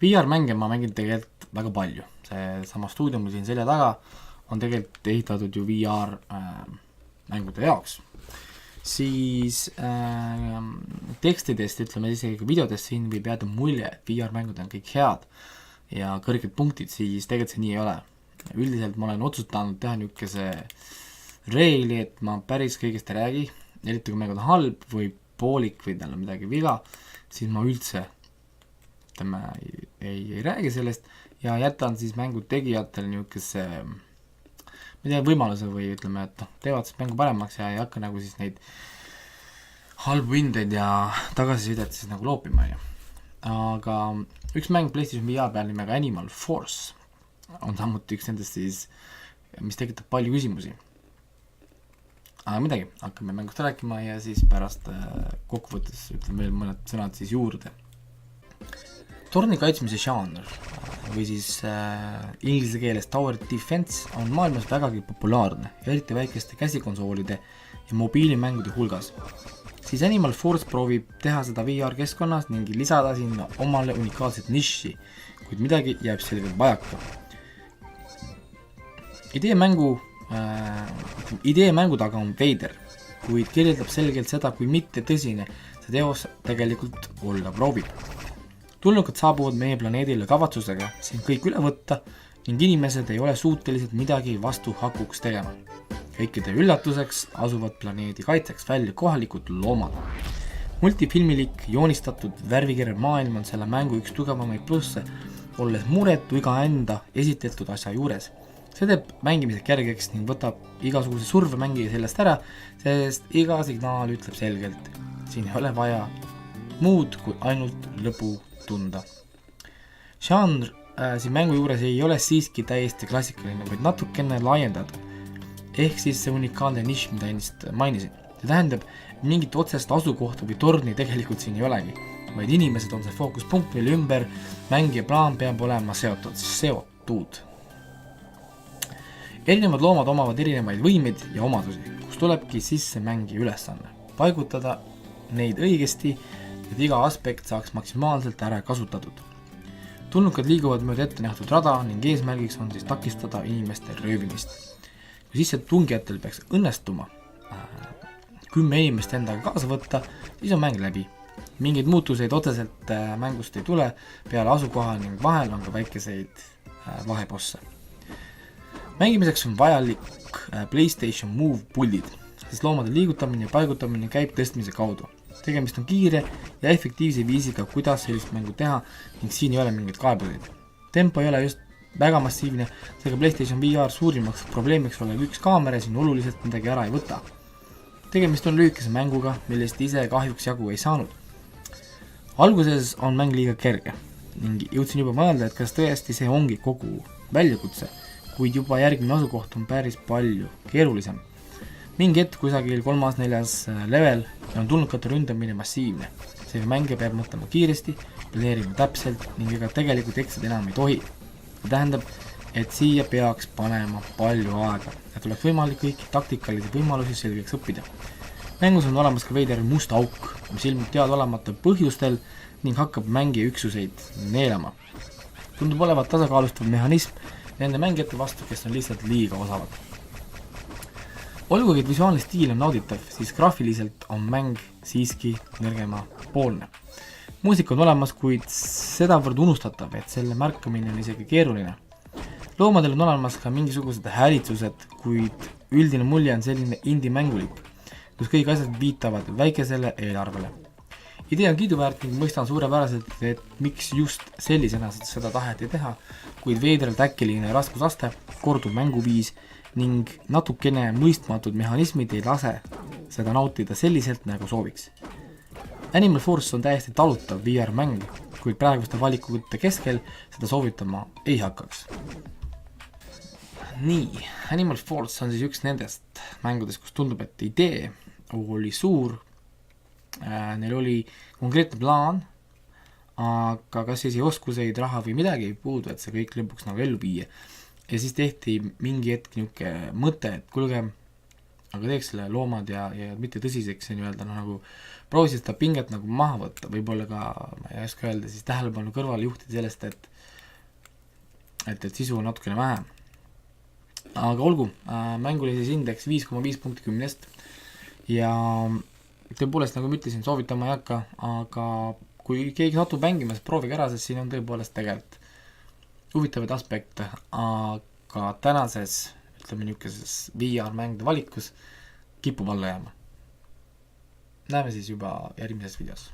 VR-mänge ma mängin tegelikult väga palju, see sama stuudium siin selja taga on tegelikult ehitatud ju VR mängude jaoks, siis tekstidest, ütleme isegi videodest siin võib jääda mulje, et VR-mängud on kõik head ja kõrged punktid, siis tegelikult see nii ei ole. Üldiselt ma olen otsustanud teha niisuguse reegli, et ma päris kõigest ei räägi, eriti kui mängud on halb või poolik või tal on midagi viga, siis ma üldse ütleme, ei räägi sellest ja jätan siis mängu tegijatele niisuguse võimaluse või ütleme, et teevad siis mängu paremaks ja ei hakka nagu siis neid halbu hindeid ja tagasisidet siis nagu loopima. Aga üks mäng PlayStation VR peal nimega Animal Force on samuti üks nendest siis, mis tekitab palju küsimusi. Aga midagi, hakkame mängust rääkima ja siis pärast kokkuvõttes ütlen veel mõned sõnad siis juurde. Torni kaitsmise žanr või siis inglise keeles Tower Defense on maailmas vägagi populaarne, eriti väikeste käsikonsoolide ja mobiilimängude hulgas. Siis Animal Force proovib teha seda VR-keskkonnas ning lisada sinna omale unikaalset niši, kuid midagi jääb selgelt vajaka. Idee mängu taga on veider, kuid kirjeldab selgelt seda, kui mitte tõsine see teos tegelikult olla proovib. Tulnukad saabuvad meie planeedile kavatsusega siin kõik üle võtta ning inimesed ei ole suutelised midagi vastu hakuks tegema. Kõikide üllatuseks asuvad planeedi kaitseks välja kohalikud loomad. Multifilmilik joonistatud värvikirja maailm on selle mängu üks tugevamaid plusse, olles muretu iga enda esitletud asja juures. See teeb mängimise kergeks ning võtab igasuguse surve mängija sellest ära, sest iga signaal ütleb selgelt. Siin ei ole vaja muud kui ainult lõbu tunda. Žanr siin mängu juures ei ole siiski täiesti klassikaline, vaid natukene laiendatud. Ehk siis see unikaalne nišš, mida ennist mainisin. See tähendab, mingit otsest asukohta või torni tegelikult siin ei olegi, vaid inimesed on see fookuspunkt, mille ümber mängija plaan peab olema seotud. Erinevad loomad omavad erinevaid võimeid ja omadusi, kus tulebki sisse mängija ülesanne. Paigutada neid õigesti, et iga aspekt saaks maksimaalselt ära kasutatud. Tulnukad liiguvad mööda ette nähtud rada ning eesmärgiks on siis takistada inimeste röövimist. Kui sisse tungijatel peaks õnnestuma 10 inimest endaga kaasa võtta, siis on mäng läbi. Mingeid muutuseid otseselt mängust ei tule peale asukoha ning vahel on ka väikeseid vahebosse. Mängimiseks on vajalik PlayStation Move puldid, sest loomade liigutamine ja paigutamine käib tõstmise kaudu. Tegemist on kiire ja efektiivse viisiga, kuidas sellist mängu teha ning siin ei ole mingeid kaebuseid. Tempo ei ole just väga massiivne, seega PlayStation VR suurimaks probleemiks olev üks kaamera siin oluliselt midagi ära ei võta. Tegemist on lühikese mänguga, millest ise kahjuks jagu ei saanud. Alguses on mäng liiga kerge ning jõudsin juba mõelda, et kas tõesti see ongi kogu väljakutse, kuid juba järgmine asukoht on päris palju keerulisem. Mingi hetk kusagil 3.-4. level on tulnukate ründamine massiivne. Seega mängija peab mõtlema kiiresti, planeerima täpselt ning ega tegelikult eksida enam ei tohi. See tähendab, et siia peaks panema palju aega, et oleks võimalik kõiki taktikalisi võimalusi selgeks õppida. Mängus on olemas ka veider must auk, mis ilmub teadaolemata põhjustel ning hakkab mängija üksuseid neelama. Tundub olevat tasakaalustav mehhanism nende mängijate vastu, kes on lihtsalt liiga osavad. Olgugi, et visuaalne stiil on nauditav, siis graafiliselt on mäng siiski nõrgema poolne. Muusika on olemas, kuid sedavõrd unustatav, et selle märkamine on isegi keeruline. Loomadel on olemas ka mingisugused häälitsused, kuid üldine mulje on selline indie-mängulik, kus kõik asjad viitavad väikesele eelarvele. Idee on kiiduväärt ning mõistan suurepäraselt, et miks just sellisena seda taheti teha, kuid veidralt äkiline raskusaste, korduv mänguviis ning natukene mõistmatud mehhanismid ei lase seda nautida selliselt, nagu sooviks. Animal Force on täiesti talutav VR-mäng, kuid praeguste valikute keskel seda soovitama ei hakkaks. Nii, Animal Force on siis üks nendest mängudest, kus tundub, et idee oli suur, neil oli konkreetne plaan, aga kas siis oskuseid, raha või midagi ei puudu, et see kõik lõpuks nagu ellu viia. Ja siis tehti mingi hetk niuke mõte, et kuulge, aga teeks selle loomad ja mitte tõsiseks ja nii-öelda nagu proovisid seda pinget nagu maha võtta, võib-olla ka, ma ei oska öelda, siis tähelepanu kõrvale juhtida sellest, et sisu on natukene vähem. Aga olgu, mäng oli siis indeks 5,5 punkti 10 ja tõepoolest, nagu ma ütlesin, soovitama ei hakka, aga kui keegi satub mängima, siis proovige ära, sest siin on tõepoolest tegelikult huvitavaid aspekte, aga tänases, ütleme niisuguses VR-mängude valikus kipub alla jääma. Näeme siis juba järgmises videos.